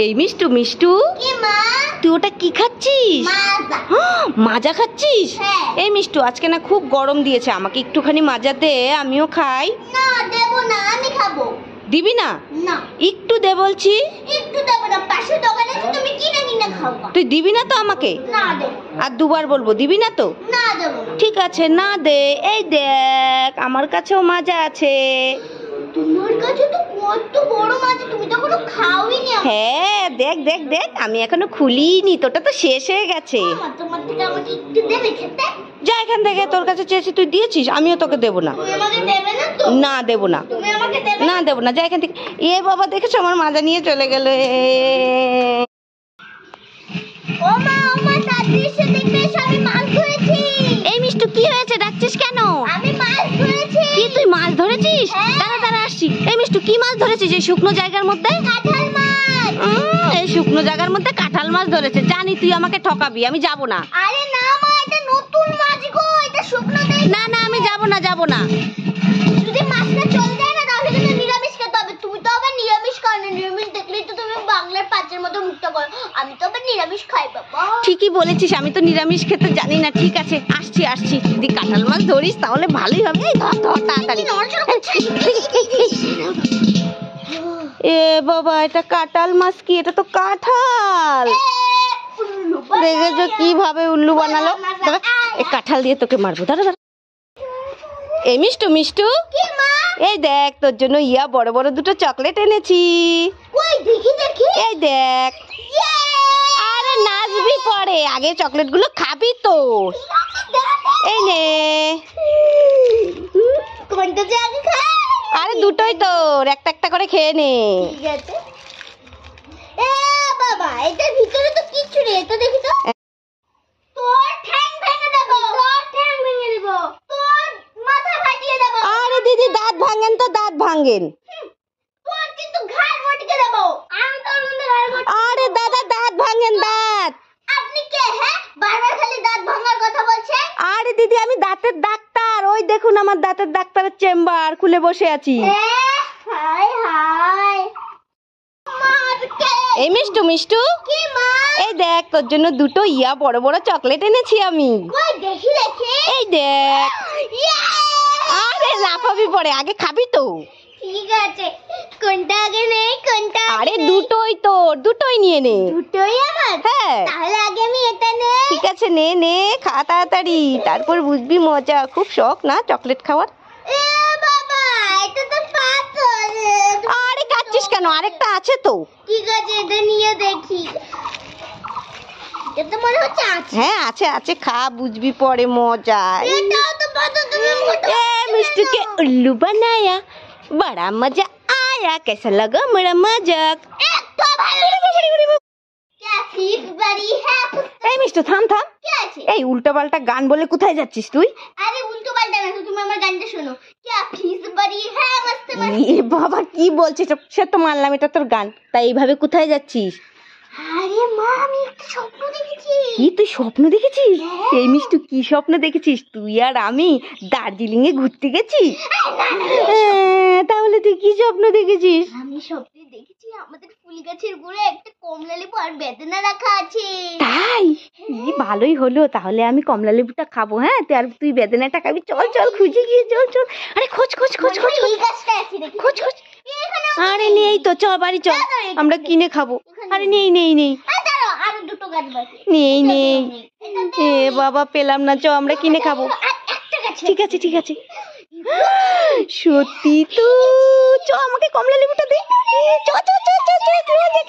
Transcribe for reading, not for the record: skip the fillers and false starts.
এই মিষ্টু মিষ্টু, তুই ওটা কি খাচ্ছিস? মাজা খাচ্ছিস? এই মিষ্টু, আজকে না খুব গরম দিয়েছে, আমাকে একটুখানি মাজা দে, আমিও খাই। না দেবো না, আমি খাবো। দিবি না? না। একটু দে বলছি। একটু দেবো না, পাশে দোকানে তুমি কিনে কিনে খাও। তুই দিবি না তো আমাকে? না দেবো। আর দুবার বলবো, দিবি না তো? না দেবো। ঠিক আছে, না দে। এই দেখ, আমার কাছেও মাজা আছে। তোমার কাছে তো কত বড় মাছ, তুমি তো এখনো খাওইনি। হ্যাঁ, দেখ দেখ দেখ, আমি এখনো খুলিনি, তোটা তো শেষ হয়ে গেছে। তোমার থেকে আমাকে একটু দেবে খেতে? যা এখান থেকে, তোর কাছে চেয়েছি তুই দিয়েছিস, আমিও তোকে দেবো না। তুমি আমাকে দেবে না তো? না দেবো না। তুমি আমাকে দেবে না দেবো না, যা এখান থেকে। এ বাবা, দেখেছো আমার মাজা নিয়ে চলে গেল। ও মা তাড়াতাড়ি এসে দেখবে, আমি মাছ ধরেছি। এই মিষ্টু, কি হয়েছে, ডাকছিস কেন? আমি মাছ ধরেছি। কি, তুই মাছ ধরেছিস? দাঁড়া দাঁড়া, আসছি। এই মিষ্টু, কি মাছ ধরেছিস এই শুকনো জায়গার মধ্যে? কাঁঠাল মাছ। এই শুকনো জায়গার মধ্যে কাঁঠাল মাছ ধরেছে? জানি তুই আমাকে ঠকাবি, আমি যাব না। আরে না মা, এটা নতুন মাছ গো, এটা শুকনো দেই। না না, আমি যাব না, যাব না। যদি মাছটা চলে যায় না, তাহলে কিন্তু নিরামিষ খেতে হবে। তুমি তো আবার নিরামিষ খাও না, নিরামিষ দেখলেই তো তুমি বাংলার পাঁচের মতো মুখটা করো। আমি তো আবার নিরামিষ খাই বাবা। ঠিকই বলেছিস, আমি তো নিরামিষ খেতে জানি না। ঠিক আছে, আসছি আসছি। যদি কাঁঠাল মাছ ধরিস তাহলে ভালোই হবে। এই ধর ধর তাড়াতাড়ি। এ বাবা, এটা কাঁঠাল মাছ কি? এটা তো কাঁঠাল। দেখেছো কিভাবে উল্লু বানালো? এই কাঁঠাল দিয়ে তোকে মারবো, দাঁড়া দাঁড়া। এই মিষ্টু মিষ্টু, এই দেখ, তোর জন্য ইয়া বড় বড় দুটো চকলেট এনেছি। এই দেখ। আরে নাচবি পরে, আগে চকলেট গুলো খাবি তো। এই নে। আরে দুটোই তোর, একটা একটা করে খেয়ে নে। ঠিক আছে। এ বাবা, এটার ভিতরে তো কিছু নেই, তো দেখি তো। তোর ঠ্যাং ভেঙে দেবো, তোর ঠ্যাং ভেঙে দেব, তোর মাথা ফাটিয়ে দেব। আরে দিদি, দাঁত ভাঙেন তো, দাঁত ভাঙেন। তোর কিন্তু ঘাড় মটকে দেব। আমি তোর মধ্যে ঘাড় মটকে। আরে দাদা, দাঁত ভাঙেন, দাঁত। আপনি কে? হ্যাঁ, বারবার খালি দাঁত ভাঙার কথা বলছেন। আরে দিদি, আমি দাঁতের ডাক্তার। ওই দেখুন, আমার দাঁতের ডাক্তারের চেম্বার খুলে বসে আছি। High high. এই মিষ্টু মিষ্টু, কি মা? এই দেখ, তোর জন্য দুটো ইয়া বড় বড় চকলেট এনেছি আমি। কই দেখি দেখি। এই দেখ। আরে লাফাবি পরে, আগে খাবি তো। ঠিক আছে, কোনটা আগে নেই, কোনটা? আরে দুটোই তোর, দুটোই নিয়ে নে। দুটোই আমার? হ্যাঁ। তাহলে আগে আমি এটা নেই। ঠিক আছে, নে নে, খা তাড়াতাড়ি, তারপর বুঝবি মজা। খুব শখ না চকলেট খাওয়ার? এ বাবা, এটা তো পাথর। আরে কাচ্ছিস কেন, আরেকটা আছে তো। ঠিক আছে, এটা নিয়ে দেখি। এটা তো মনে হচ্ছে আছে। হ্যাঁ আছে আছে, খা, বুঝবি পরে মজা। এটাও তো পাথর, তুমি মোটা। ए मिष्टू के उल्लू बनाया, बड़ा मजा आया, कैसा लगा मेरा मजाक? তো ভালো। क्या फीस बड़ी है? এই মিষ্টু, থাম থাম। কি আছে? এই উল্টো পাল্টা গান বলে কোথায় যাচ্ছিস তুই? আরে উল্টো পাল্টা না, তুমি আমার গানটা শোনো। क्या फीस बड़ी है? मस्त मस्त। এ বাবা, কি বলছিস? সে তো মানলাম এটা তোর গান, তাই এইভাবে কোথায় যাচ্ছিস? আরে মা, আমি একটা স্বপ্ন দেখেছি। কি, তুই স্বপ্ন দেখেছিস? এই মিষ্টু, কি স্বপ্ন দেখেছিস? তুই আর আমি দার্জিলিং এ ঘুরতে গেছি। তাহলে তুই কি স্বপ্ন দেখেছিস? আমি স্বপ্নে দেখেছি আমাদের ফুল গাছের গোড়ায় একটা কমলা লেবু আর বেদানা রাখা আছে। তাই? ভালোই হলো, তাহলে আমি কমলা লেবুটা খাবো। হ্যাঁ, তুই বেদানাটা খাবি। চল চল, খুঁজে গিয়ে চল চল। আরে খোঁজ খোঁজ খোঁজ খোঁজ এই গাছটা আছে দেখি। খোঁজ খোঁজ। এখানে আরে নেই তো, চল বাড়ি চল, আমরা কিনে খাবো। আরে নেই নেই নেই, দাঁড়াও, আরো দুটো গাছ বাকি। নেই নেই। এ বাবা, পেলাম না, চ আমরা কিনে খাবো। একটা গাছ। ঠিক আছে ঠিক আছে। সত্যি তো, চ আমাকে কমলা লেবুটা দে। চ চ চ চ চ।